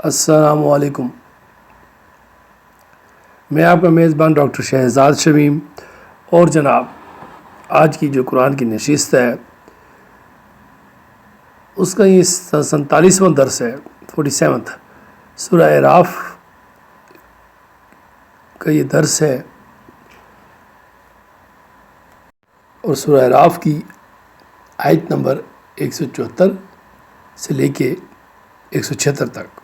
السلام علیکم۔ میں آپ کا میزبان ڈاکٹر شہزاد شمیم، اور جناب آج کی جو قرآن کی نشست ہے اس کا یہ 47واں درس ہے، 47 سورہ اعراف کا یہ درس ہے، اور سورہ اعراف کی آیت نمبر 174 سے لے کے 176 تک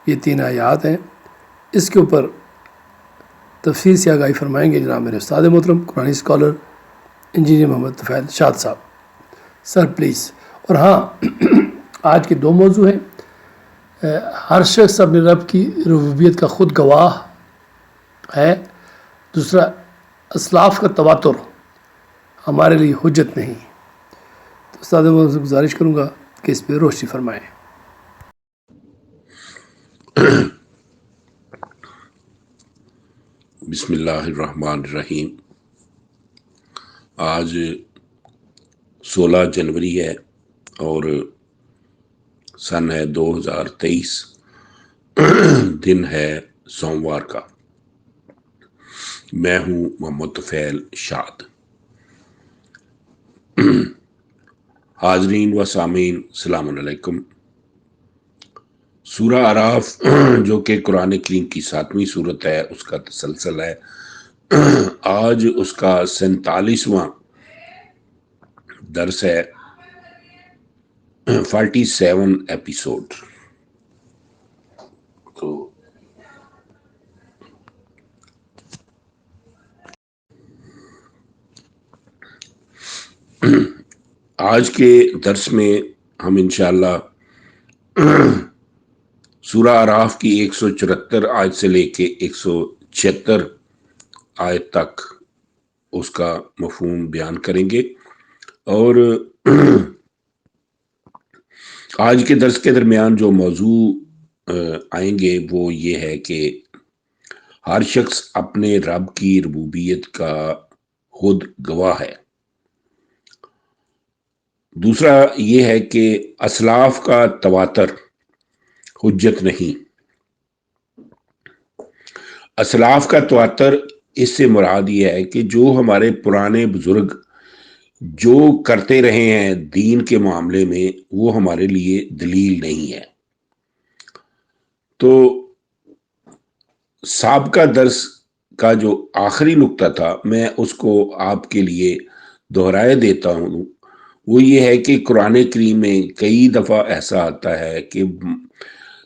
یہ 3 آیات ہیں۔ اس کے اوپر تفصیل سے آگاہی فرمائیں گے جناب میرے استاد محترم قرآنی اسکالر انجینئر محمد طفیل شاد صاحب۔ Sir please. اور ہاں، آج کے 2 موضوع ہیں۔ ہر شخص اپنے رب کی ربوبیت کا خود گواہ ہے۔ دوسرا، اسلاف کا تواتر ہمارے لیے حجت نہیں۔ تو استاد محترم سے گزارش کروں گا کہ اس پہ روشنی فرمائیں۔ بسم اللہ الرحمن الرحیم۔ آج 16 جنوری ہے اور سن ہے 2023، دن ہے سوموار کا۔ میں ہوں محمد طفیل شاد۔ حاضرین و سامعین السلام علیکم۔ سورہ اعراف جو کہ قرآن کریم کی 7ویں سورت ہے، اس کا تسلسل ہے۔ آج اس کا 47واں درس ہے، 47 ایپیسوڈ۔ تو آج کے درس میں ہم انشاءاللہ سورہ اعراف کی 174 آیت سے لے کے 176 آیت تک اس کا مفہوم بیان کریں گے، اور آج کے درس کے درمیان جو موضوع آئیں گے وہ یہ ہے کہ ہر شخص اپنے رب کی ربوبیت کا خود گواہ ہے۔ دوسرا یہ ہے کہ اسلاف کا تواتر حجت نہیں۔ اسلاف کا تواتر اس سے مراد یہ ہے کہ جو ہمارے پرانے بزرگ جو کرتے رہے ہیں دین کے معاملے میں، وہ ہمارے لیے دلیل نہیں ہے۔ تو سابقہ درس کا جو آخری نقطہ تھا، میں اس کو آپ کے لیے دہرائے دیتا ہوں۔ وہ یہ ہے کہ قرآن کریم میں کئی دفعہ ایسا آتا ہے کہ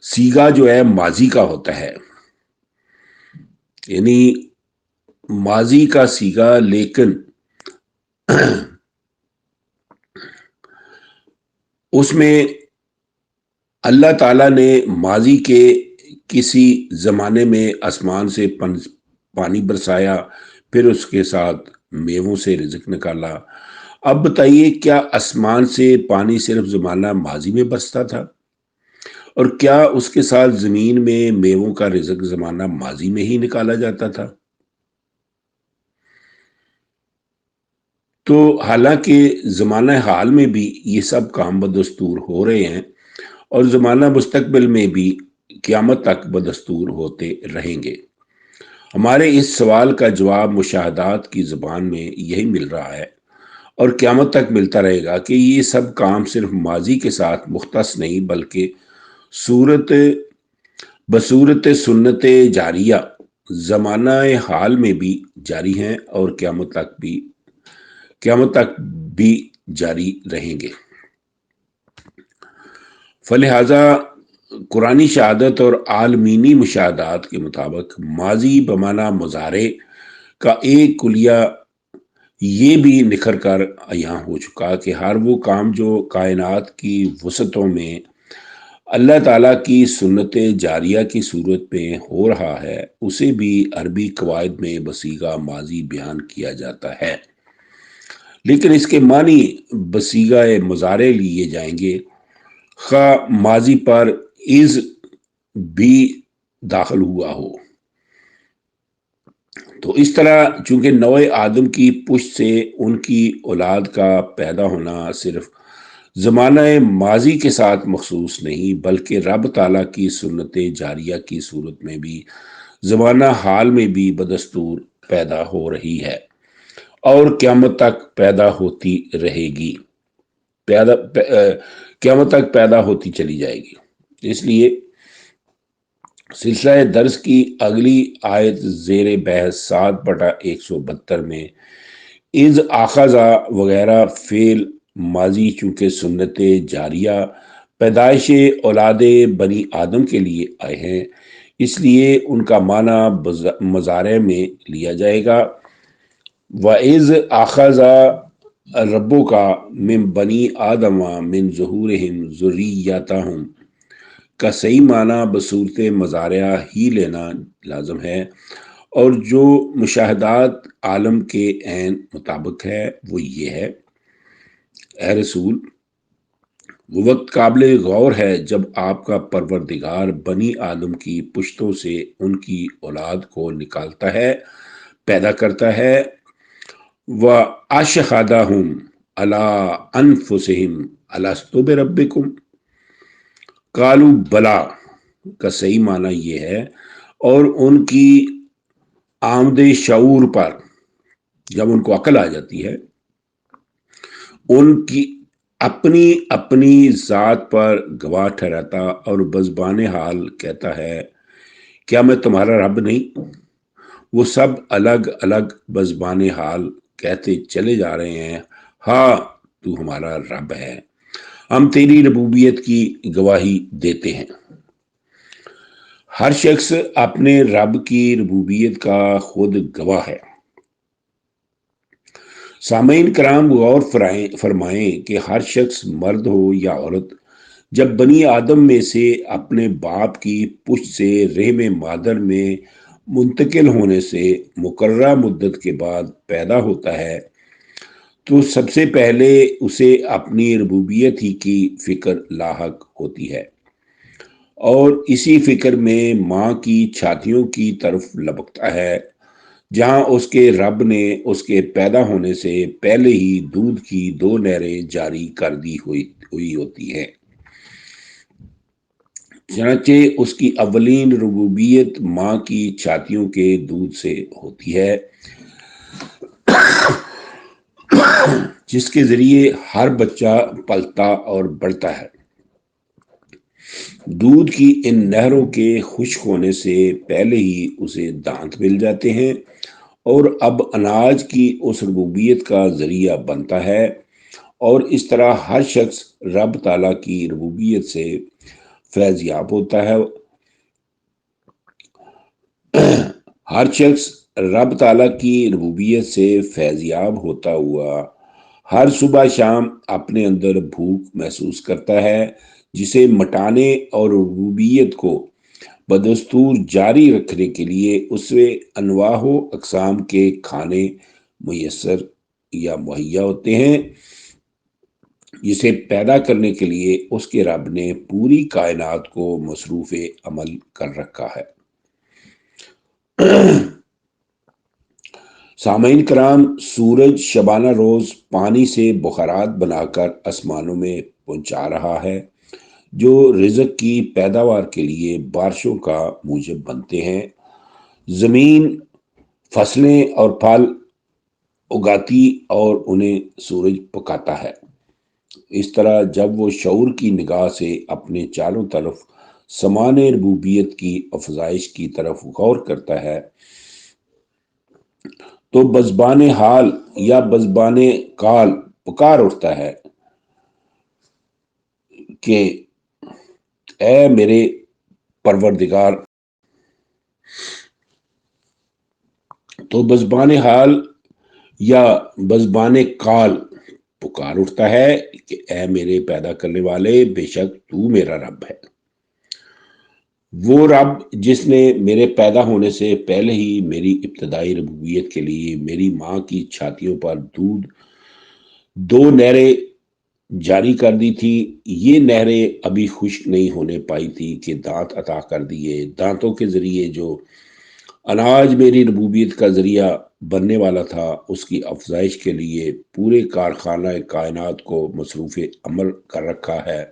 سیغہ جو ہے ماضی کا ہوتا ہے، یعنی ماضی کا سیغہ، لیکن اس میں اللہ تعالیٰ نے ماضی کے کسی زمانے میں آسمان سے پانی برسایا، پھر اس کے ساتھ میووں سے رزق نکالا۔ اب بتائیے، کیا آسمان سے پانی صرف زمانہ ماضی میں برستا تھا؟ اور کیا اس کے ساتھ زمین میں میووں کا رزق زمانہ ماضی میں ہی نکالا جاتا تھا؟ تو حالانکہ زمانہ حال میں بھی یہ سب کام بدستور ہو رہے ہیں، اور زمانہ مستقبل میں بھی قیامت تک بدستور ہوتے رہیں گے۔ ہمارے اس سوال کا جواب مشاہدات کی زبان میں یہی مل رہا ہے، اور قیامت تک ملتا رہے گا کہ یہ سب کام صرف ماضی کے ساتھ مختص نہیں، بلکہ بصورت سنت جاریہ زمانہ حال میں بھی جاری ہیں، اور قیامت تک بھی جاری رہیں گے۔ فلہذا قرآنی شہادت اور عالمینی مشاہدات کے مطابق ماضی بمعنی مضارع کا ایک کلیہ یہ بھی نکھر کر عیاں ہو چکا کہ ہر وہ کام جو کائنات کی وسعتوں میں اللہ تعالیٰ کی سنت جاریہ کی صورت میں ہو رہا ہے، اسے بھی عربی قواعد میں بصیغہ ماضی بیان کیا جاتا ہے، لیکن اس کے معنی بصیغہ مضارع لیے جائیں گے، خواہ ماضی پر از بھی داخل ہوا ہو۔ تو اس طرح چونکہ نوع آدم کی پشت سے ان کی اولاد کا پیدا ہونا صرف زمانہ ماضی کے ساتھ مخصوص نہیں بلکہ رب تعالیٰ کی سنت جاریہ کی صورت میں بھی زمانہ حال میں بھی بدستور پیدا ہو رہی ہے اور قیامت تک پیدا ہوتی رہے گی، قیامت تک پیدا ہوتی چلی جائے گی۔ اس لیے سلسلہ درس کی اگلی آیت زیر بحث 7/172 میں از آخذہ وغیرہ فعل ماضی چونکہ سنت جاریہ پیدائش اولاد بنی آدم کے لیے آئے ہیں، اس لیے ان کا معنی مضارع میں لیا جائے گا۔ وَإِذْ أَخَذَ رَبُّكَ مِنْ بَنِي آدَمَ مِنْ ظُهُورِهِمْ ذُرِّيَّتَهُمْ کا صحیح معنی بصورت مضارعہ ہی لینا لازم ہے، اور جو مشاہدات عالم کے عین مطابق ہے وہ یہ ہے: اے رسول، وہ وقت قابل غور ہے جب آپ کا پروردگار بنی آدم کی پشتوں سے ان کی اولاد کو نکالتا ہے، پیدا کرتا ہے۔ وَأَشْهَدَهُمْ عَلَىٰ أَنفُسِهِمْ أَلَسْتُ بِرَبِّكُمْ قَالُوا بَلَىٰ کا صحیح معنی یہ ہے، اور ان کی آمد شعور پر جب ان کو عقل آ جاتی ہے، ان کی اپنی ذات پر گواہ ٹھہراتا اور بزبان حال کہتا ہے، کیا میں تمہارا رب نہیں؟ وہ سب الگ الگ بزبان حال کہتے چلے جا رہے ہیں، ہاں تو ہمارا رب ہے، ہم تیری ربوبیت کی گواہی دیتے ہیں۔ ہر شخص اپنے رب کی ربوبیت کا خود گواہ ہے۔ سامعین کرام، غور فرمائیں کہ ہر شخص مرد ہو یا عورت جب بنی آدم میں سے اپنے باپ کی پشت سے رحم مادر میں منتقل ہونے سے مقررہ مدت کے بعد پیدا ہوتا ہے تو سب سے پہلے اسے اپنی ربوبیت ہی کی فکر لاحق ہوتی ہے، اور اسی فکر میں ماں کی چھاتیوں کی طرف لپکتا ہے جہاں اس کے رب نے اس کے پیدا ہونے سے پہلے ہی دودھ کی 2 نہریں جاری کر دی ہوئی ہوتی ہیں۔ چنانچہ اس کی اولین ربوبیت ماں کی چھاتیوں کے دودھ سے ہوتی ہے، جس کے ذریعے ہر بچہ پلتا اور بڑھتا ہے۔ دودھ کی ان نہروں کے خشک ہونے سے پہلے ہی اسے دانت مل جاتے ہیں، اور اب اناج کی اس ربوبیت کا ذریعہ بنتا ہے، اور اس طرح ہر شخص رب تعالیٰ کی ربوبیت سے فیض یاب ہوتا ہے۔ ہر شخص رب تعالیٰ کی ربوبیت سے فیض یاب ہوتا ہوا ہر صبح شام اپنے اندر بھوک محسوس کرتا ہے، جسے مٹانے اور ربوبیت کو بدستور جاری رکھنے کے لیے اسے انواع و اقسام کے کھانے میسر یا مہیا ہوتے ہیں، جسے پیدا کرنے کے لیے اس کے رب نے پوری کائنات کو مصروف عمل کر رکھا ہے۔ سامعین کرام، سورج شبانہ روز پانی سے بخارات بنا کر آسمانوں میں پہنچا رہا ہے جو رزق کی پیداوار کے لیے بارشوں کا موجب بنتے ہیں۔ زمین فصلیں اور پھل اگاتی اور انہیں سورج پکاتا ہے۔ اس طرح جب وہ شعور کی نگاہ سے اپنے چاروں طرف سامان ربوبیت کی افزائش کی طرف غور کرتا ہے تو بزبان حال یا بزبان قال پکار اٹھتا ہے کہ اے میرے پروردگار۔ تو بزبان حال یا بزبان قال پکار اٹھتا ہے کہ اے میرے پیدا کرنے والے، بے شک تو میرا رب ہے، وہ رب جس نے میرے پیدا ہونے سے پہلے ہی میری ابتدائی ربوبیت کے لیے میری ماں کی چھاتیوں پر دودھ 2 نہریں جاری کر دی تھی۔ یہ نہریں ابھی خشک نہیں ہونے پائی تھی کہ دانت عطا کر دیے، دانتوں کے ذریعے جو اناج میری ربوبیت کا ذریعہ بننے والا تھا، اس کی افزائش کے لیے پورے کارخانہ کائنات کو مصروف عمل کر رکھا ہے۔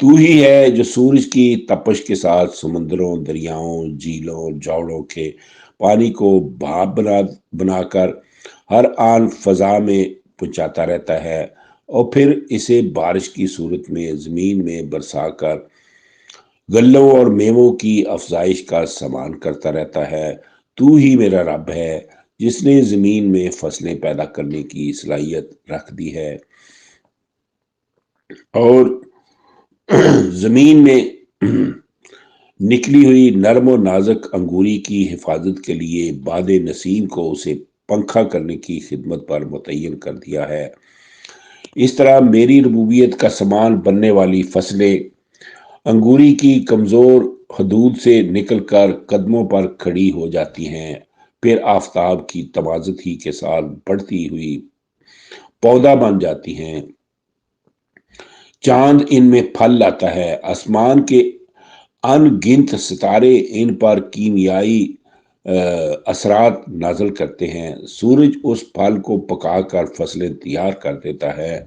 تو ہی ہے جو سورج کی تپش کے ساتھ سمندروں، دریاؤں، جھیلوں، جوڑوں کے پانی کو بھاپ بنا کر ہر آن فضا میں پہنچاتا رہتا ہے اور پھر اسے بارش کی صورت میں زمین میں برسا کر غلوں اور میووں کی افزائش کا سامان کرتا رہتا ہے۔ تو ہی میرا رب ہے جس نے زمین میں فصلیں پیدا کرنے کی صلاحیت رکھ دی ہے اور زمین میں نکلی ہوئی نرم و نازک انگوری کی حفاظت کے لیے باد نسیم کو اسے پنکھا کرنے کی خدمت پر متعین کر دیا ہے۔ اس طرح میری ربوبیت کا سامان بننے والی فصلیں انگوری کی کمزور حدود سے نکل کر قدموں پر کھڑی ہو جاتی ہیں، پھر آفتاب کی تمازت ہی کے ساتھ بڑھتی ہوئی پودا بن جاتی ہیں۔ چاند ان میں پھل لاتا ہے، آسمان کے ان گنت ستارے ان پر کیمیائی اثرات نازل کرتے ہیں، سورج اس پھل کو پکا کر فصلیں تیار کر دیتا ہے،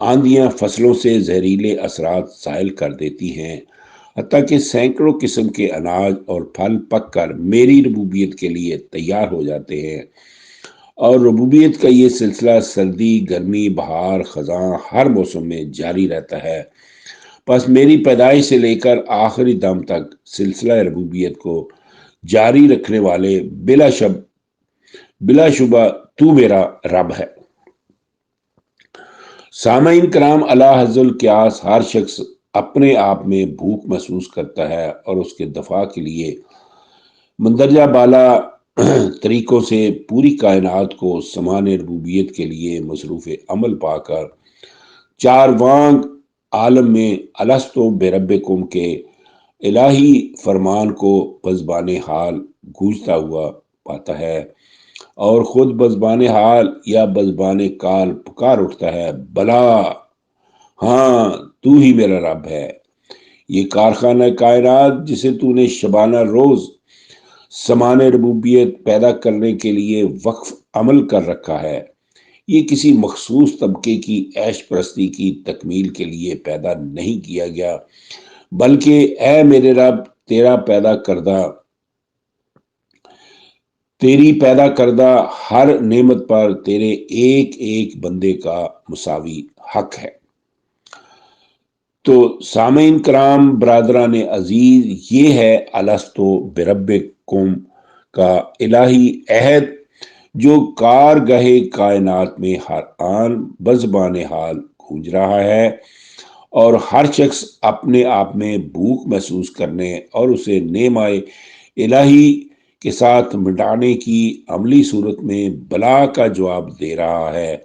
آندیاں فصلوں سے زہریلے اثرات زائل کر دیتی ہیں، حتیٰ کہ سینکڑوں قسم کے اناج اور پھل پک کر میری ربوبیت کے لیے تیار ہو جاتے ہیں۔ اور ربوبیت کا یہ سلسلہ سردی، گرمی، بہار، خزاں ہر موسم میں جاری رہتا ہے۔ بس میری پیدائش سے لے کر آخری دم تک سلسلہ ربوبیت کو جاری رکھنے والے بلا شبہ تو میرا رب ہے۔ سامعین کرام، اعلیٰ حضرت القیاس، ہر شخص اپنے آپ میں بھوک محسوس کرتا ہے اور اس کے دفاع کے لیے مندرجہ بالا طریقوں سے پوری کائنات کو سامان ربوبیت کے لیے مصروف عمل پا کر چاروانگ عالم میں الستو بربکم کے الہی فرمان کو بزبان حال گونجتا ہوا پاتا ہے اور خود بزبان حال یا بزبان کال پکار اٹھتا ہے، بلا، ہاں تو ہی میرا رب ہے۔ یہ کارخانہ کائنات جسے تو نے شبانہ روز سامان ربوبیت پیدا کرنے کے لیے وقف عمل کر رکھا ہے، یہ کسی مخصوص طبقے کی عیش پرستی کی تکمیل کے لیے پیدا نہیں کیا گیا، بلکہ اے میرے رب، تیری پیدا کردہ ہر نعمت پر تیرے ایک ایک بندے کا مساوی حق ہے۔ تو سامعین کرام، برادران عزیز، یہ ہے الستو بربکم کا الہی عہد جو کارگاہ کائنات میں ہر آن بزبان حال گونج رہا ہے اور ہر شخص اپنے آپ میں بھوک محسوس کرنے اور اسے نعمہ الہی کے ساتھ مٹانے کی عملی صورت میں بلا کا جواب دے رہا ہے۔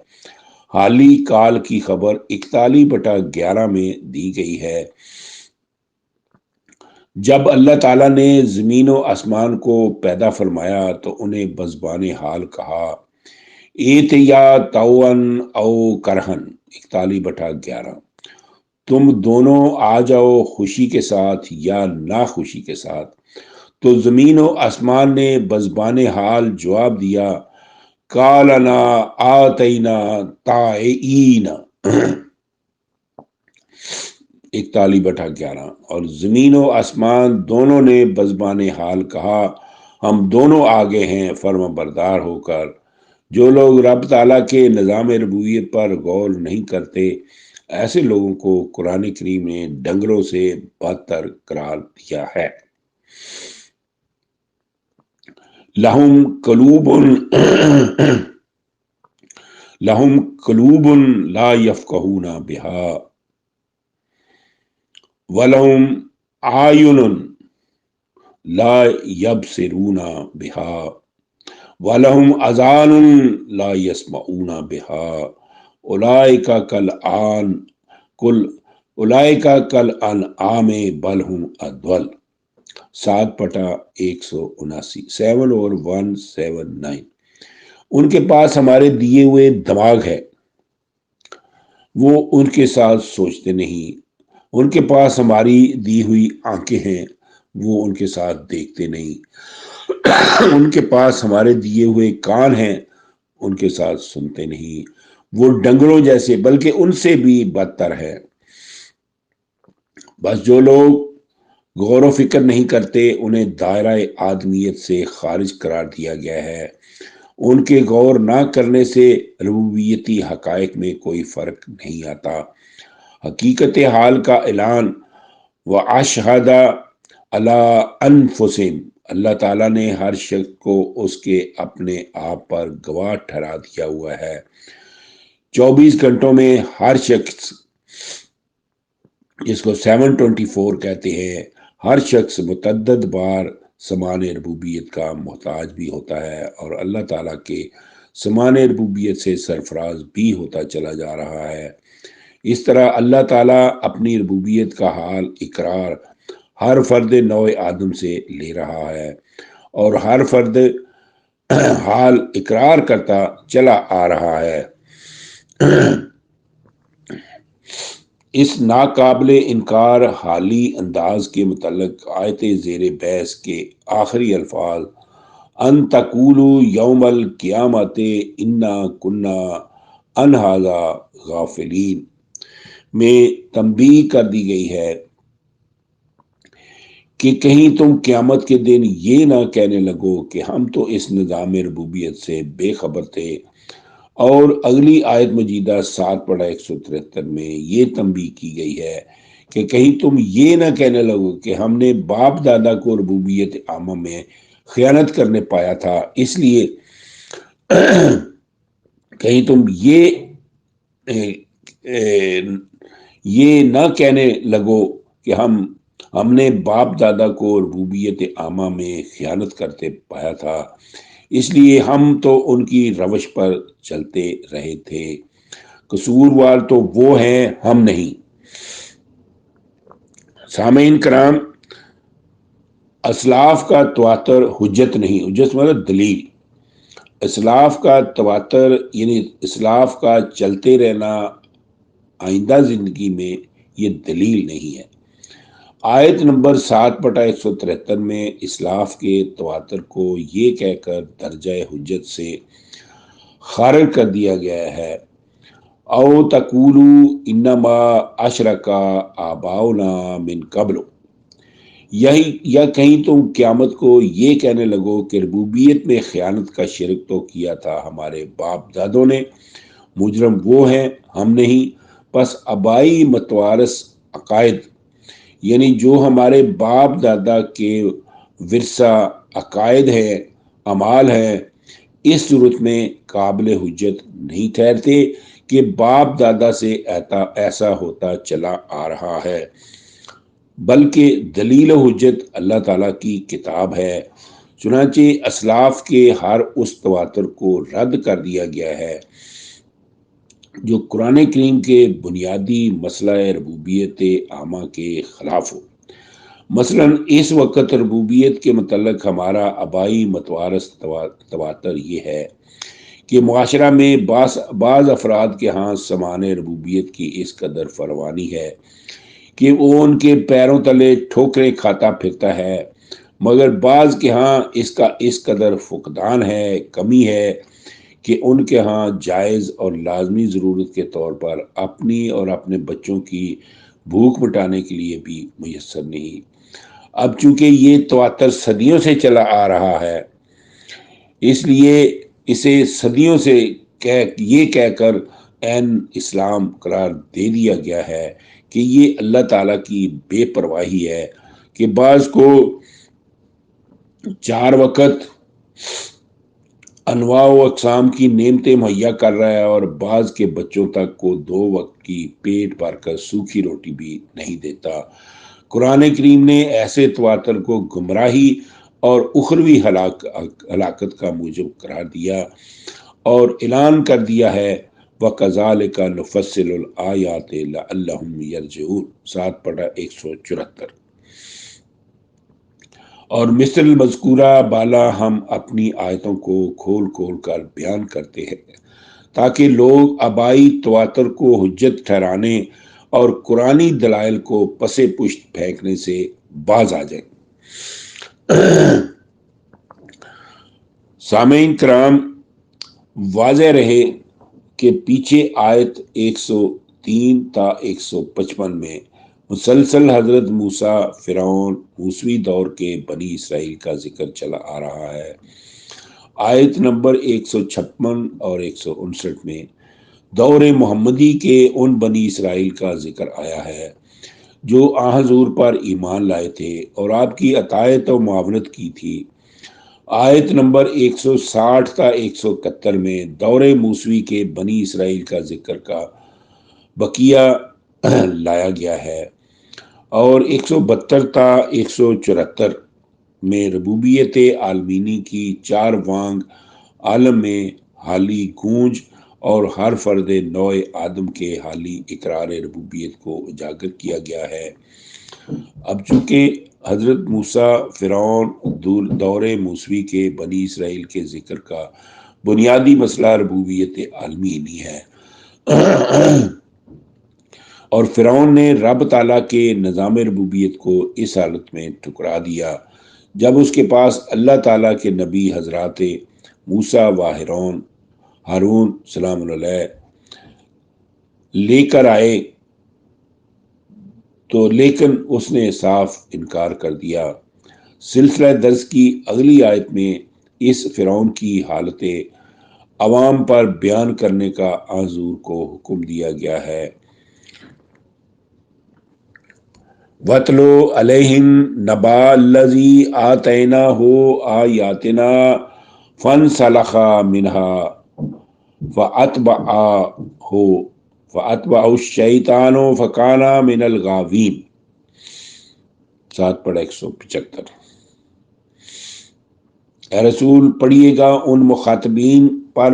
حالی کال کی خبر 41/11 میں دی گئی ہے۔ جب اللہ تعالیٰ نے زمین و آسمان کو پیدا فرمایا تو انہیں بزبان حال کہا، ایتیا توان او کرہن، 41/11، تم دونوں آ جاؤ خوشی کے ساتھ یا ناخوشی کے ساتھ۔ تو زمین و آسمان نے بزبان حال جواب دیا، کالنا آتینا طائعین، 41/11، اور زمین و آسمان دونوں نے بزبان حال کہا، ہم دونوں آگے ہیں فرما بردار ہو کر۔ جو لوگ رب تعالیٰ کے نظام ربوبیت پر غور نہیں کرتے، ایسے لوگوں کو قرآن کریم نے ڈنگروں سے بدتر قرار دیا ہے۔ لہم قلوب لا یفقہون بہا ولہم اعین لا یبصرون بہا وَلَهُمْ أَذَانٌ لَا يَسْمَعُونَ بِهَا أُولَئِكَ كَالْأَنْعَامِ بَلْ هُمْ أَضَلُّ، 7/179، 7 اور 179۔ ان کے پاس ہمارے دیے ہوئے دماغ ہے، وہ ان کے ساتھ سوچتے نہیں، ان کے پاس ہماری دی ہوئی آنکھیں ہیں، وہ ان کے ساتھ دیکھتے نہیں، ان کے پاس ہمارے دیے ہوئے کان ہیں، ان کے ساتھ سنتے نہیں، وہ ڈنگروں جیسے بلکہ ان سے بھی بدتر ہے۔ بس جو لوگ غور و فکر نہیں کرتے انہیں دائرہ آدمیت سے خارج قرار دیا گیا ہے۔ ان کے غور نہ کرنے سے ربوبیتی حقائق میں کوئی فرق نہیں آتا۔ حقیقت حال کا اعلان وَأَشْهَدَ عَلَىٰ أَنفُسِهِمْ، اللہ تعالیٰ نے ہر شخص کو اس کے اپنے آپ پر گواہ ٹھہرا دیا ہوا ہے۔ 24 گھنٹوں میں ہر شخص، جس کو 724 کہتے ہیں، ہر شخص متعدد بار سمان ربوبیت کا محتاج بھی ہوتا ہے اور اللہ تعالیٰ کے سمان ربوبیت سے سرفراز بھی ہوتا چلا جا رہا ہے۔ اس طرح اللہ تعالیٰ اپنی ربوبیت کا حال اقرار ہر فرد نوع آدم سے لے رہا ہے اور ہر فرد حال اقرار کرتا چلا آ رہا ہے۔ اس ناقابل انکار حالی انداز کے متعلق آیت زیر بحث کے آخری الفاظ ان تقولوا یوم القیامت انا کنا عن ھذا غافلین میں تنبیہ کر دی گئی ہے کہ کہیں تم قیامت کے دن یہ نہ کہنے لگو کہ ہم تو اس نظام ربوبیت سے بے خبر تھے۔ اور اگلی آیت مجیدہ 7/173 میں یہ تنبیہ کی گئی ہے کہ کہیں تم یہ نہ کہنے لگو کہ ہم نے باپ دادا کو ربوبیت عامہ میں خیانت کرنے پایا تھا، اس لیے کہیں تم یہ نہ کہنے لگو کہ ہم نے باپ دادا کو ربوبیت عامہ میں خیانت کرتے پایا تھا، اس لیے ہم تو ان کی روش پر چلتے رہے تھے، قصوروار تو وہ ہیں ہم نہیں۔ سامعین کرام، اسلاف کا تواتر حجت نہیں، حجت مطلب دلیل۔ اسلاف کا تواتر یعنی اسلاف کا چلتے رہنا آئندہ زندگی میں، یہ دلیل نہیں ہے۔ آیت نمبر 7/173 میں اسلاف کے تواتر کو یہ کہہ کر درجہ حجت سے خارج کر دیا گیا ہے او تقولوا انما اشرک آباؤنا من قبل، یا کہیں تم قیامت کو یہ کہنے لگو کہ ربوبیت میں خیانت کا شرک تو کیا تھا ہمارے باپ دادوں نے، مجرم وہ ہیں ہم نہیں۔ پس آبائی متوارث عقائد یعنی جو ہمارے باپ دادا کے ورثہ عقائد ہیں، اعمال ہیں، اس صورت میں قابل حجت نہیں ٹھہرتے کہ باپ دادا سے ایسا ہوتا چلا آ رہا ہے، بلکہ دلیل و حجت اللہ تعالیٰ کی کتاب ہے۔ چنانچہ اسلاف کے ہر اس تواتر کو رد کر دیا گیا ہے جو قرآن کریم کے بنیادی مسئلہ ربوبیت عامہ کے خلاف ہو۔ مثلا اس وقت ربوبیت کے متعلق ہمارا آبائی متوارث تواتر یہ ہے کہ معاشرہ میں بعض افراد کے ہاں سمان ربوبیت کی اس قدر فروانی ہے کہ وہ ان کے پیروں تلے ٹھوکریں کھاتا پھرتا ہے، مگر بعض کے ہاں اس کا اس قدر فقدان ہے، کمی ہے کہ ان کے ہاں جائز اور لازمی ضرورت کے طور پر اپنی اور اپنے بچوں کی بھوک مٹانے کے لیے بھی میسر نہیں۔ اب چونکہ یہ تواتر صدیوں سے چلا آ رہا ہے، اس لیے اسے صدیوں سے یہ کہہ کر عین اسلام قرار دے دیا گیا ہے کہ یہ اللہ تعالیٰ کی بے پرواہی ہے کہ بعض کو 4 وقت انواع و اقسام کی نعمتیں مہیا کر رہا ہے اور بعض کے بچوں تک کو 2 وقت کی پیٹ بھر کر سوکھی روٹی بھی نہیں دیتا۔ قرآن کریم نے ایسے تواتر کو گمراہی اور اخروی ہلاکت کا موجب قرار دیا اور اعلان کر دیا ہے وَكَذَلِكَ نُفَصِّلُ الْآيَاتِ لَعَلَّهُمْ يَرْجِعُونَ 7/174۔ اور مثل المذکورہ بالا ہم اپنی آیتوں کو کھول کھول کر بیان کرتے ہیں تاکہ لوگ آبائی تواتر کو حجت ٹھہرانے اور قرآنی دلائل کو پسے پشت پھینکنے سے باز آ جائیں۔ سامعین کرام، واضح رہے کہ پیچھے آیت 103 تا 155 میں مسلسل حضرت موسیٰ، فرعون، موسوی دور کے بنی اسرائیل کا ذکر چلا آ رہا ہے۔ آیت نمبر 156 اور 159 میں دور محمدی کے ان بنی اسرائیل کا ذکر آیا ہے جو آن حضور پر ایمان لائے تھے اور آپ کی اطاعت و معاونت کی تھی۔ آیت نمبر 160 تا 171 میں دور موسوی کے بنی اسرائیل کا ذکر کا بقیہ لایا گیا ہے، اور 172 تا 174 میں ربوبیت عالمینی کی چار وانگ عالم میں حالی گونج اور ہر فرد نوع آدم کے حالی اقرار ربوبیت کو اجاگر کیا گیا ہے۔ اب چونکہ حضرت موسیٰ، فرعون، دور موسوی کے بنی اسرائیل کے ذکر کا بنیادی مسئلہ ربوبیت عالمینی ہے، اور فرعون نے رب تعالیٰ کے نظام ربوبیت کو اس حالت میں ٹھکرا دیا جب اس کے پاس اللہ تعالیٰ کے نبی حضرات موسیٰ و ہارون سلام علیہ لے کر آئے تو لیکن اس نے صاف انکار کر دیا۔ سلسلہ درس کی اگلی آیت میں اس فرعون کی حالت عوام پر بیان کرنے کا حضور کو حکم دیا گیا ہے۔ وَاتْلُ عَلَيْهِمْ نَبَأَ الَّذِي آتَيْنَاهُ آيَاتِنَا فَانْسَلَخَ مِنْهَا فَأَتْبَعَهُ الشَّيْطَانُ فَكَانَ مِنَ الْغَاوِينَ۔ ساتھ پڑھا 175۔ اے رسول، پڑھیے گا ان مخاطبین پر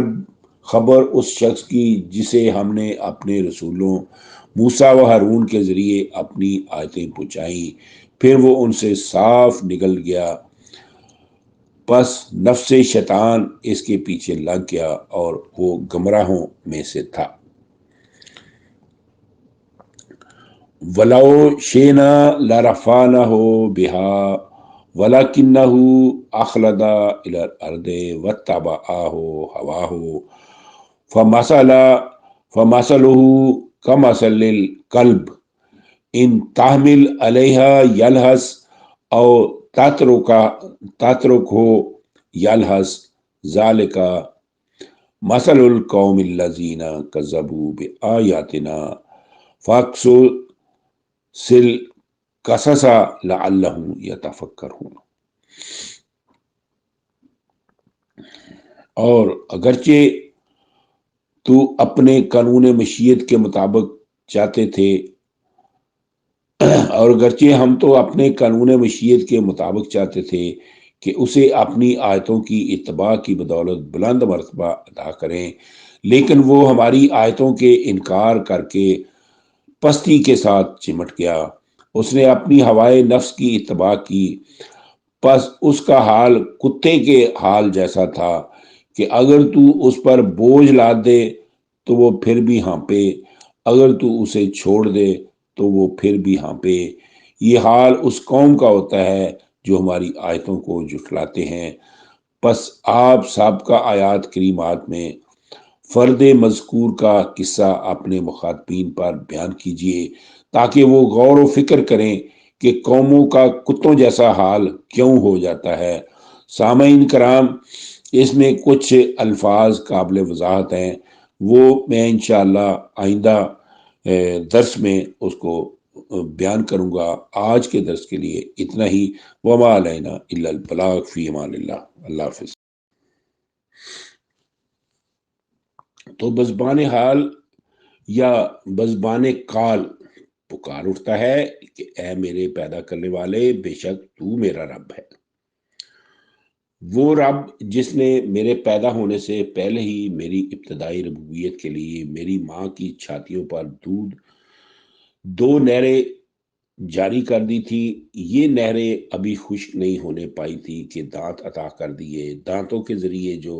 خبر اس شخص کی جسے ہم نے اپنے رسولوں موسیٰ و ہارون کے ذریعے اپنی آیتیں پہنچائیں، پھر وہ ان سے صاف نکل گیا، پس نفس شیطان اس کے پیچھے لگ گیا اور وہ گمراہوں میں سے تھا۔ وَلَوْ شِئْنَا لَرَفَعْنَاهُ بِهَا وَلَكِنَّهُ أَخْلَدَ إِلَى الْأَرْضِ وَاتَّبَعَ هَوَاهُ فَمَثَلُهُ كَمَثَلِ الْكَلْبِ إِنْ تَحْمِلْ عَلَيْهَا يَلْهَثْ أَوْ تَتْرُكْهُ يَلْهَث ذَلِكَ مَثَلُ الْقَوْمِ الَّذِينَ كَذَّبُوا بِآيَاتِنَا فَاقْصُصِ الْقَصَصَ لَعَلَّهُمْ يَتَفَكَّرُونَ۔ اور اگرچہ تو اپنے قانون مشیت کے مطابق چاہتے تھے ہم تو اپنے قانون مشیت کے مطابق چاہتے تھے کہ اسے اپنی آیتوں کی اتباع کی بدولت بلند مرتبہ عطا کریں، لیکن وہ ہماری آیتوں کے انکار کر کے پستی کے ساتھ چمٹ گیا۔ اس نے اپنی ہوائے نفس کی اتباع کی، پس اس کا حال کتے کے حال جیسا تھا کہ اگر تو اس پر بوجھ لاد دے تو وہ پھر بھی ہانپے، اگر تو اسے چھوڑ دے تو وہ پھر بھی ہانپے۔ یہ حال اس قوم کا ہوتا ہے جو ہماری آیتوں کو جھٹلاتے ہیں۔ پس آپ سابقہ آیات کریمات میں فرد مذکور کا قصہ اپنے مخاطبین پر بیان کیجیے تاکہ وہ غور و فکر کریں کہ قوموں کا کتوں جیسا حال کیوں ہو جاتا ہے۔ سامعین کرام، اس میں کچھ الفاظ قابل وضاحت ہیں، وہ میں انشاءاللہ آئندہ درس میں اس کو بیان کروں گا۔ آج کے درس کے لیے اتنا ہی۔ وما علینا الا البلاغ، فی امان اللہ۔ اللہ حافظ۔ تو بزبان حال یا بزبان قال پکار اٹھتا ہے کہ اے میرے پیدا کرنے والے، بے شک تو میرا رب ہے، وہ رب جس نے میرے پیدا ہونے سے پہلے ہی میری ابتدائی ربوبیت کے لیے میری ماں کی چھاتیوں پر دودھ 2 نہریں جاری کر دی تھی۔ یہ نہریں ابھی خشک نہیں ہونے پائی تھی کہ دانت عطا کر دیے۔ دانتوں کے ذریعے جو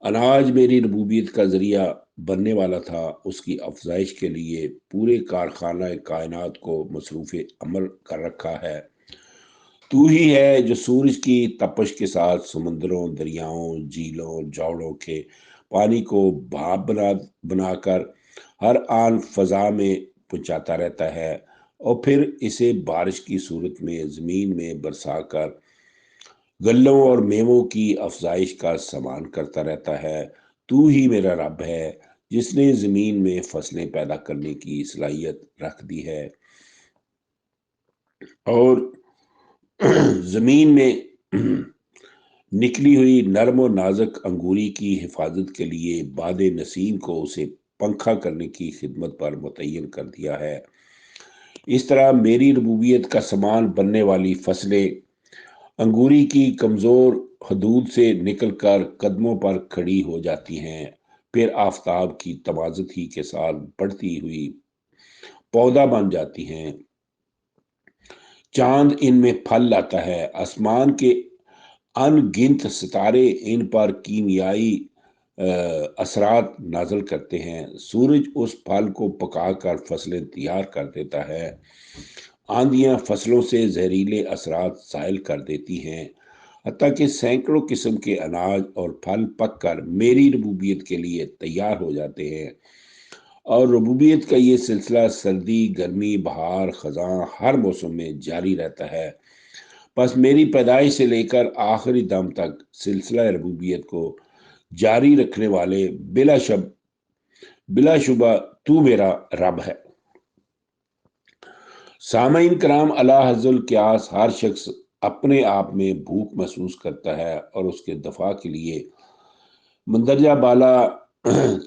اناج میری ربوبیت کا ذریعہ بننے والا تھا، اس کی افزائش کے لیے پورے کارخانہ کائنات کو مصروف عمل کر رکھا ہے۔ تو ہی ہے جو سورج کی تپش کے ساتھ سمندروں، دریاؤں، جھیلوں، جوڑوں کے پانی کو بھاپ بنا کر ہر آن فضا میں پہنچاتا رہتا ہے اور پھر اسے بارش کی صورت میں زمین میں برسا کر گلوں اور میووں کی افزائش کا سامان کرتا رہتا ہے۔ تو ہی میرا رب ہے جس نے زمین میں فصلیں پیدا کرنے کی صلاحیت رکھ دی ہے اور زمین میں نکلی ہوئی نرم و نازک انگوری کی حفاظت کے لیے باد نسیم کو اسے پنکھا کرنے کی خدمت پر متعین کر دیا ہے۔ اس طرح میری ربوبیت کا سامان بننے والی فصلیں انگوری کی کمزور حدود سے نکل کر قدموں پر کھڑی ہو جاتی ہیں، پھر آفتاب کی تمازت ہی کے ساتھ بڑھتی ہوئی پودا بن جاتی ہیں۔ چاند ان میں پھل لاتا ہے، آسمان کے ان گنت ستارے ان پر کیمیائی اثرات نازل کرتے ہیں، سورج اس پھل کو پکا کر فصلیں تیار کر دیتا ہے، آندیاں فصلوں سے زہریلے اثرات زائل کر دیتی ہیں، حتیٰ کہ سینکڑوں قسم کے اناج اور پھل پک کر میری ربوبیت کے لیے تیار ہو جاتے ہیں، اور ربوبیت کا یہ سلسلہ سردی، گرمی، بہار، خزاں ہر موسم میں جاری رہتا ہے۔ بس میری پیدائش سے لے کر آخری دم تک سلسلہ ربوبیت کو جاری رکھنے والے بلا شبہ تو میرا رب ہے۔ سامعین کرام، اللہ حضر القیاس ہر شخص اپنے آپ میں بھوک محسوس کرتا ہے اور اس کے دفاع کے لیے مندرجہ بالا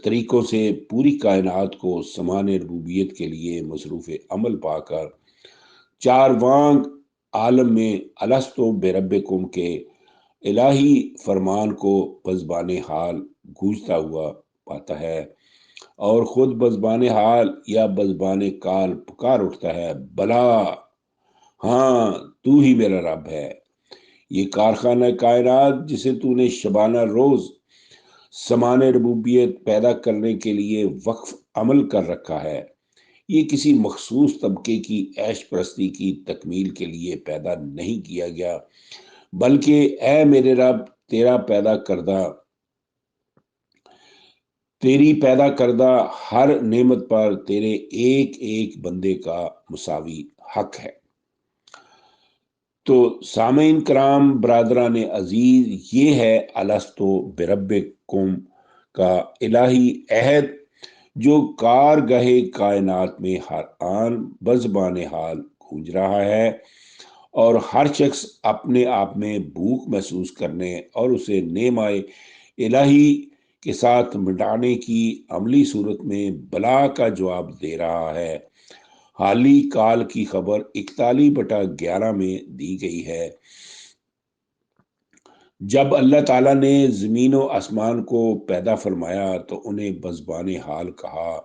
طریقوں سے پوری کائنات کو سامان ربوبیت کے لیے مصروف عمل پا کر چاروانگ عالم میں الستو بربکم کے الہی فرمان کو بزبان حال گونجتا ہوا پاتا ہے اور خود بزبان حال یا بزبان کال پکار اٹھتا ہے، بلا، ہاں تو ہی میرا رب ہے۔ یہ کارخانہ کائنات جسے تو نے شبانہ روز سامان ربوبیت پیدا کرنے کے لیے وقف عمل کر رکھا ہے، یہ کسی مخصوص طبقے کی عیش پرستی کی تکمیل کے لیے پیدا نہیں کیا گیا، بلکہ اے میرے رب تیری پیدا کردہ ہر نعمت پر تیرے ایک ایک بندے کا مساوی حق ہے۔ تو سامعین کرام، برادران عزیز، یہ ہے الستو بربکم کا الہی عہد جو کارگاہ کائنات میں ہر آن بزبان حال گونج رہا ہے اور ہر شخص اپنے آپ میں بھوک محسوس کرنے اور اسے نعمائے الہی کے ساتھ مٹانے کی عملی صورت میں بلا کا جواب دے رہا ہے۔ حالی کال کی خبر 41/11 میں دی گئی ہے۔ جب اللہ تعالیٰ نے زمین و آسمان کو پیدا فرمایا تو انہیں بزبان حال کہا،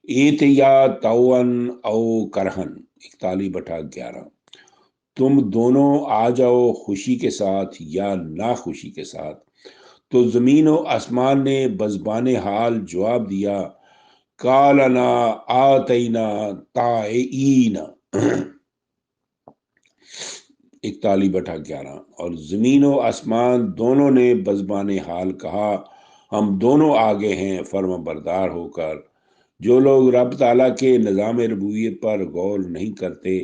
ایتیا توان او کرہن، 41/11، تم دونوں آ جاؤ خوشی کے ساتھ یا ناخوشی کے ساتھ۔ تو زمین و آسمان نے بزبان حال جواب دیا، کالنا آتینا طائعین، 41/11، اور زمین و آسمان دونوں نے بزبان حال کہا، ہم دونوں آگے ہیں فرما بردار ہو کر۔ جو لوگ رب تعالیٰ کے نظام ربوبیت پر غور نہیں کرتے،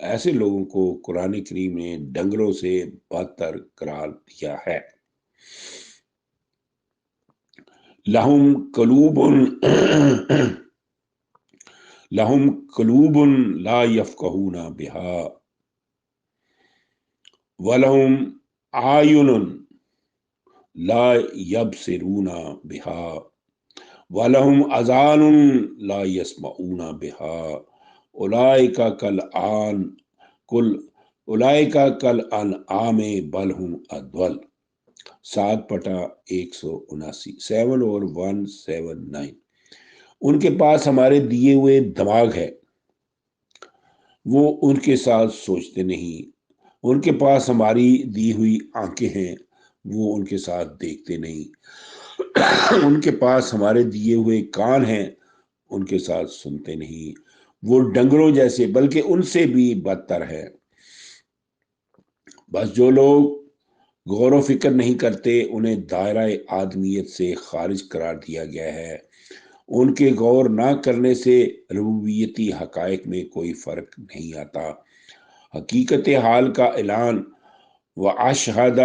ایسے لوگوں کو قرآن کریم نے ڈنگروں سے بدتر قرار دیا ہے۔ لہم قلوب لا یفقہون بہا ولہم اعین لا یبصرون بہا وَلَهُمْ آذَانٌ لَا يَسْمَعُونَ بِهَا أُولَئِكَ كَالْأَنْعَامِ بَلْ هُمْ أَضَلُّ، 7/179، 7 اور 179۔ ان کے پاس ہمارے دیے ہوئے دماغ ہے، وہ ان کے ساتھ سوچتے نہیں، ان کے پاس ہماری دی ہوئی آنکھیں ہیں، وہ ان کے ساتھ دیکھتے نہیں، ان کے پاس ہمارے دیے ہوئے کان ہیں، ان کے ساتھ سنتے نہیں، وہ ڈنگروں جیسے بلکہ ان سے بھی بدتر ہے۔ بس جو لوگ غور و فکر نہیں کرتے انہیں دائرہ آدمیت سے خارج قرار دیا گیا ہے۔ ان کے غور نہ کرنے سے ربوبیتی حقائق میں کوئی فرق نہیں آتا۔ حقیقت حال کا اعلان وَأَشْهَدَ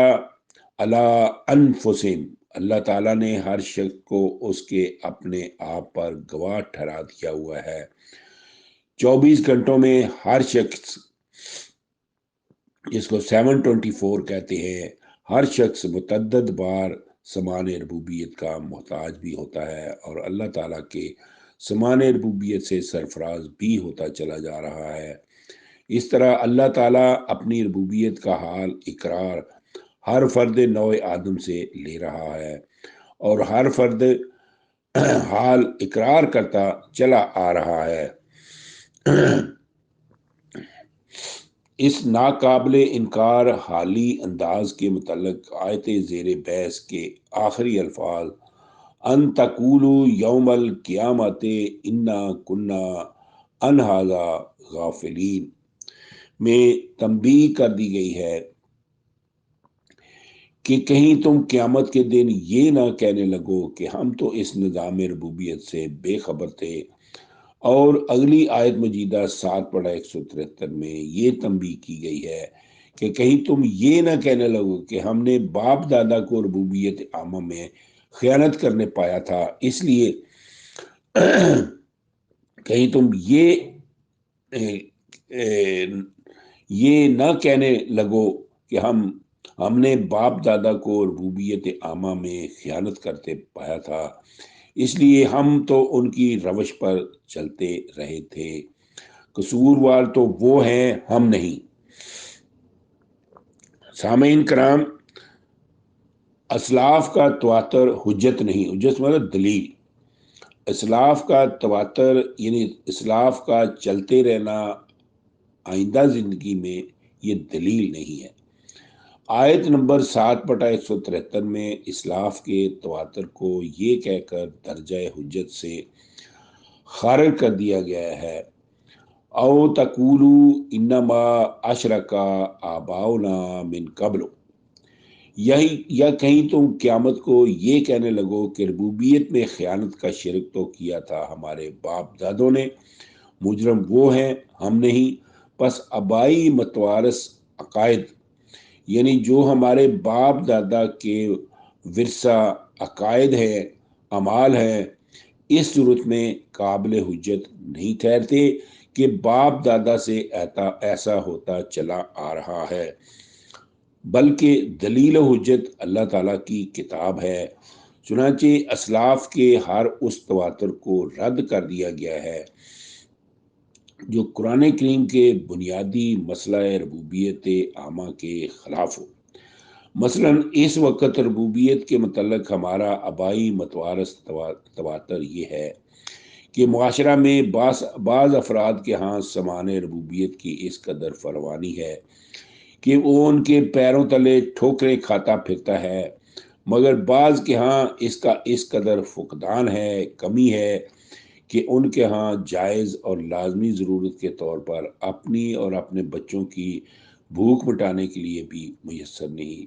عَلَىٰ أَنفُسِهِمْ، اللہ تعالیٰ نے ہر شخص کو اس کے اپنے آپ پر گواہ ٹھہرا دیا ہوا ہے۔ 24 گھنٹوں میں ہر شخص، جس کو 724 کہتے ہیں، ہر شخص متعدد بار سمان ربوبیت کا محتاج بھی ہوتا ہے اور اللہ تعالیٰ کے سمان ربوبیت سے سرفراز بھی ہوتا چلا جا رہا ہے۔ اس طرح اللہ تعالیٰ اپنی ربوبیت کا حال اقرار ہر فرد نوع آدم سے لے رہا ہے اور ہر فرد حال اقرار کرتا چلا آ رہا ہے۔ اس ناقابل انکار حالی انداز کے متعلق آیت زیر بحث کے آخری الفاظ ان تقولوا یوم القیامت انا کنا عن ھذا غافلین میں تنبیہ کر دی گئی ہے کہ کہیں تم قیامت کے دن یہ نہ کہنے لگو کہ ہم تو اس نظام ربوبیت سے بے خبر تھے۔ اور اگلی آیت مجیدہ 7/173 میں یہ تنبیہ کی گئی ہے کہ کہیں تم یہ نہ کہنے لگو کہ ہم نے باپ دادا کو ربوبیت عامہ میں خیانت کرنے پایا تھا، اس لیے کہیں تم یہ نہ کہنے لگو کہ ہم نے باپ دادا کو ربوبیت عامہ میں خیانت کرتے پایا تھا، اس لیے ہم تو ان کی روش پر چلتے رہے تھے، قصوروار تو وہ ہیں ہم نہیں۔ سامعین کرام، اسلاف کا تواتر حجت نہیں، حجت مطلب دلیل۔ اسلاف کا تواتر یعنی اسلاف کا چلتے رہنا آئندہ زندگی میں، یہ دلیل نہیں ہے۔ آیت نمبر 7/173 میں اسلاف کے تواتر کو یہ کہہ کر درجہ حجت سے خارج کر دیا گیا ہے او تقولوا انما اشرک آباؤنا من قبل، یا کہیں تم قیامت کو یہ کہنے لگو کہ ربوبیت میں خیانت کا شرک تو کیا تھا ہمارے باپ دادوں نے، مجرم وہ ہیں ہم نہیں۔ پس آبائی متوارث عقائد یعنی جو ہمارے باپ دادا کے ورثہ عقائد ہیں، اعمال ہیں، اس صورت میں قابل حجت نہیں ٹھہرتے کہ باپ دادا سے ایسا ہوتا چلا آ رہا ہے، بلکہ دلیل و حجت اللہ تعالیٰ کی کتاب ہے۔ چنانچہ اسلاف کے ہر اس تواتر کو رد کر دیا گیا ہے جو قرآن کریم کے بنیادی مسئلہ ربوبیت عامہ کے خلاف ہو۔ مثلا اس وقت ربوبیت کے متعلق ہمارا آبائی متوارث تواتر یہ ہے کہ معاشرہ میں بعض افراد کے ہاں سمان ربوبیت کی اس قدر فروانی ہے کہ وہ ان کے پیروں تلے ٹھوکریں کھاتا پھرتا ہے، مگر بعض کے ہاں اس کا اس قدر فقدان ہے، کمی ہے کہ ان کے ہاں جائز اور لازمی ضرورت کے طور پر اپنی اور اپنے بچوں کی بھوک مٹانے کے لیے بھی میسر نہیں۔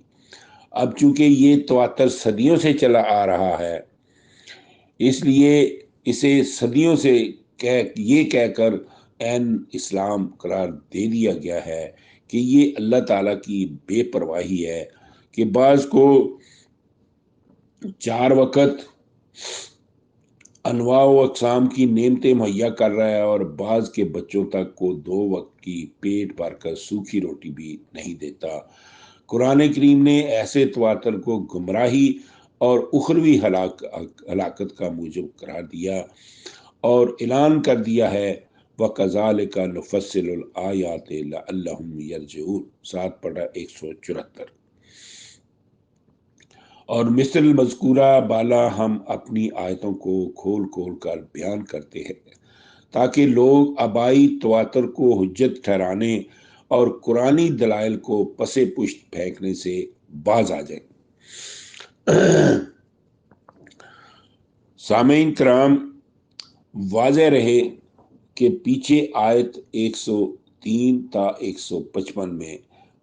اب چونکہ یہ تواتر صدیوں سے چلا آ رہا ہے، اس لیے اسے صدیوں سے یہ کہہ کر عین اسلام قرار دے دیا گیا ہے کہ یہ اللہ تعالیٰ کی بے پرواہی ہے کہ بعض کو 4 وقت انواع و اقسام کی نعمتیں مہیا کر رہا ہے اور بعض کے بچوں تک کو 2 وقت کی پیٹ بھر کر سوکھی روٹی بھی نہیں دیتا۔ قرآن کریم نے ایسے تواتر کو گمراہی اور اخروی ہلاکت کا موجب قرار دیا اور اعلان کر دیا ہے وَكَذَلِكَ نُفَصِّلُ الْآيَاتِ لَعَلَّهُمْ يَرْجِعُونَ 7/174۔ اور مثل مذکورہ بالا ہم اپنی آیتوں کو کھول کھول کر بیان کرتے ہیں تاکہ لوگ آبائی تواتر کو حجت ٹھہرانے اور قرآنی دلائل کو پس پشت پھینکنے سے باز آ جائیں۔ سامعین کرام، واضح رہے کہ پیچھے آیت 103 تا 155 میں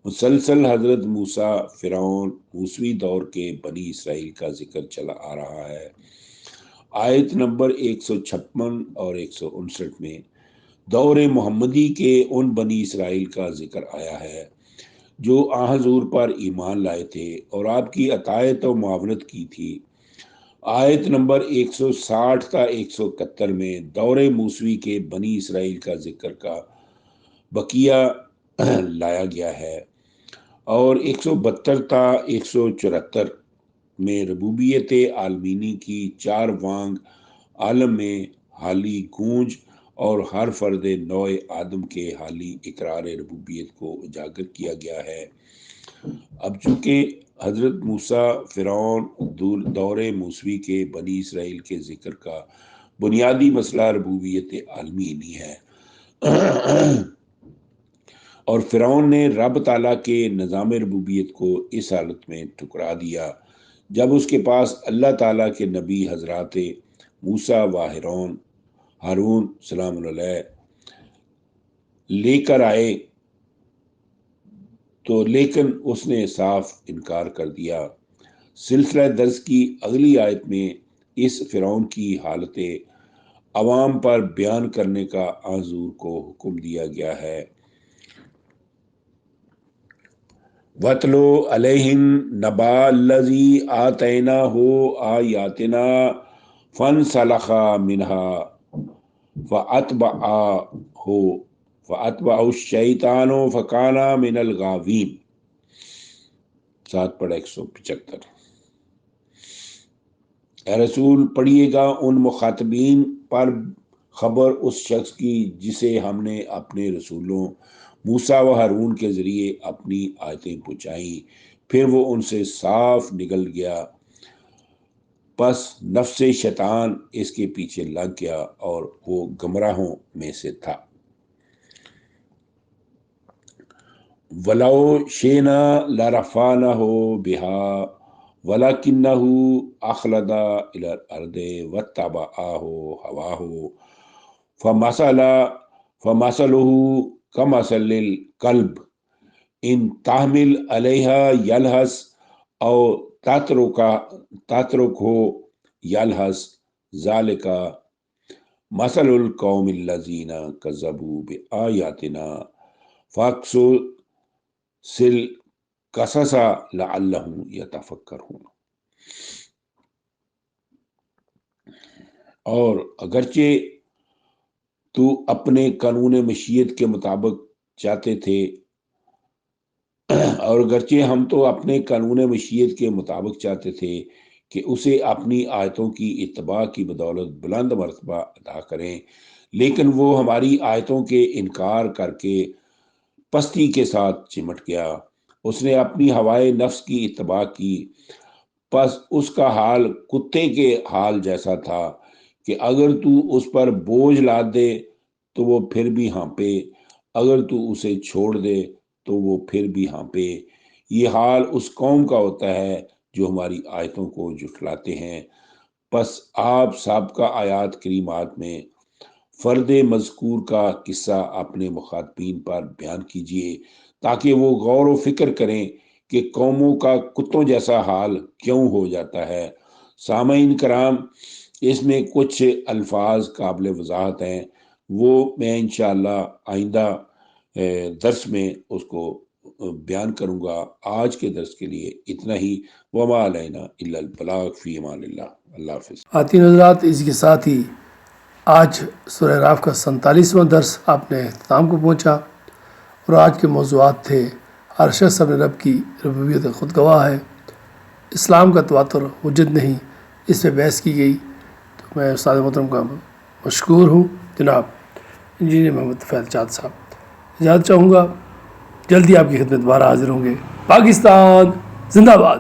مسلسل حضرت موسیٰ، فرعون، موسوی دور کے بنی اسرائیل کا ذکر چلا آ رہا ہے۔ آیت نمبر 156 اور 159 میں دور محمدی کے ان بنی اسرائیل کا ذکر آیا ہے جو آن حضور پر ایمان لائے تھے اور آپ کی اطاعت و معاونت کی تھی۔ آیت نمبر 160 تا 171 میں دور موسوی کے بنی اسرائیل کا ذکر کا بقیہ لایا گیا ہے، اور 172 تا 174 میں ربوبیت عالمینی کی چار وانگ عالم میں حالی گونج اور ہر فرد نوع آدم کے حالی اقرار ربوبیت کو اجاگر کیا گیا ہے۔ اب چونکہ حضرت موسیٰ، فرعون، دور موسوی کے بنی اسرائیل کے ذکر کا بنیادی مسئلہ ربوبیت عالمینی ہے، اور فرعون نے رب تعالیٰ کے نظام ربوبیت کو اس حالت میں ٹھکرا دیا جب اس کے پاس اللہ تعالیٰ کے نبی حضرات موسیٰ و ہارون سلام علیہ لے کر آئے تو لیکن اس نے صاف انکار کر دیا۔ سلسلہ درس کی اگلی آیت میں اس فرعون کی حالت عوام پر بیان کرنے کا حضور کو حکم دیا گیا ہے۔ وَاتْلُ عَلَيْهِمْ نَبَأَ الَّذِي آتَيْنَاهُ آيَاتِنَا فَانْسَلَخَ مِنْهَا فَأَتْبَعَهُ الشَّيْطَانُ فَكَانَ مِنَ الْغَاوِينَ۔ 7/175۔ اے رسول پڑھیے گا ان مخاطبین پر خبر اس شخص کی جسے ہم نے اپنے رسولوں موسیٰ و ہارون کے ذریعے اپنی آیتیں پہنچائیں، پھر وہ ان سے صاف نکل گیا، پس نفس شیطان اس کے پیچھے لگ گیا اور وہ گمراہوں میں سے تھا۔ وَلَوْ شِئْنَا لَرَفَعْنَاهُ بِهَا وَلَكِنَّهُ أَخْلَدَ إِلَى الْأَرْضِ وَاتَّبَعَ هَوَاهُ فَمَثَلُهُ كَمَثَلِ الْكَلْبِ إِنْ تَحْمِلْ عَلَيْهَا يَلْهَثْ أَوْ تَتْرُكْهُ يَلْهَث ذَلِكَ مَثَلُ الْقَوْمِ الَّذِينَ كَذَّبُوا بِآيَاتِنَا فَاقْصُصِ الْقَصَصَ لَعَلَّهُمْ يَتَفَكَّرُونَ۔ اور اگرچہ تو اپنے قانون مشیت کے مطابق چاہتے تھے ہم تو اپنے قانون مشیت کے مطابق چاہتے تھے کہ اسے اپنی آیتوں کی اتباع کی بدولت بلند مرتبہ عطا کریں، لیکن وہ ہماری آیتوں کے انکار کر کے پستی کے ساتھ چمٹ گیا۔ اس نے اپنی ہوائے نفس کی اتباع کی، پس اس کا حال کتے کے حال جیسا تھا کہ اگر تو اس پر بوجھ لاد دے تو وہ پھر بھی ہانپے، اگر تو اسے چھوڑ دے تو وہ پھر بھی ہانپے۔ یہ حال اس قوم کا ہوتا ہے جو ہماری آیتوں کو جھٹلاتے ہیں۔ پس آپ سابقہ آیات کریمات میں فرد مذکور کا قصہ اپنے مخاطبین پر بیان کیجیے تاکہ وہ غور و فکر کریں کہ قوموں کا کتوں جیسا حال کیوں ہو جاتا ہے۔ سامعین کرام، اس میں کچھ الفاظ قابل وضاحت ہیں، وہ میں انشاءاللہ آئندہ درس میں اس کو بیان کروں گا۔ آج کے درس کے لیے اتنا ہی۔ وما علینا الا البلاغ، فی امان اللہ۔ اللہ حافظ۔ خواتین حضرات، اسی کے ساتھ ہی آج سورہ اعراف کا 47واں درس آپ نے اختتام کو پہنچا، اور آج کے موضوعات تھے ہر شخص اپنے رب کی ربوبیت خود گواہ ہے، اسلام کا تواتر حجت نہیں، اس پہ بحث کی گئی۔ تو میں استاد محترم کا مشکور ہوں، جناب انجینئر محمد فیض چاند صاحب۔ اجازت چاہوں گا، جلدی آپ کی خدمت دوبارہ حاضر ہوں گے۔ پاکستان زندہ باد۔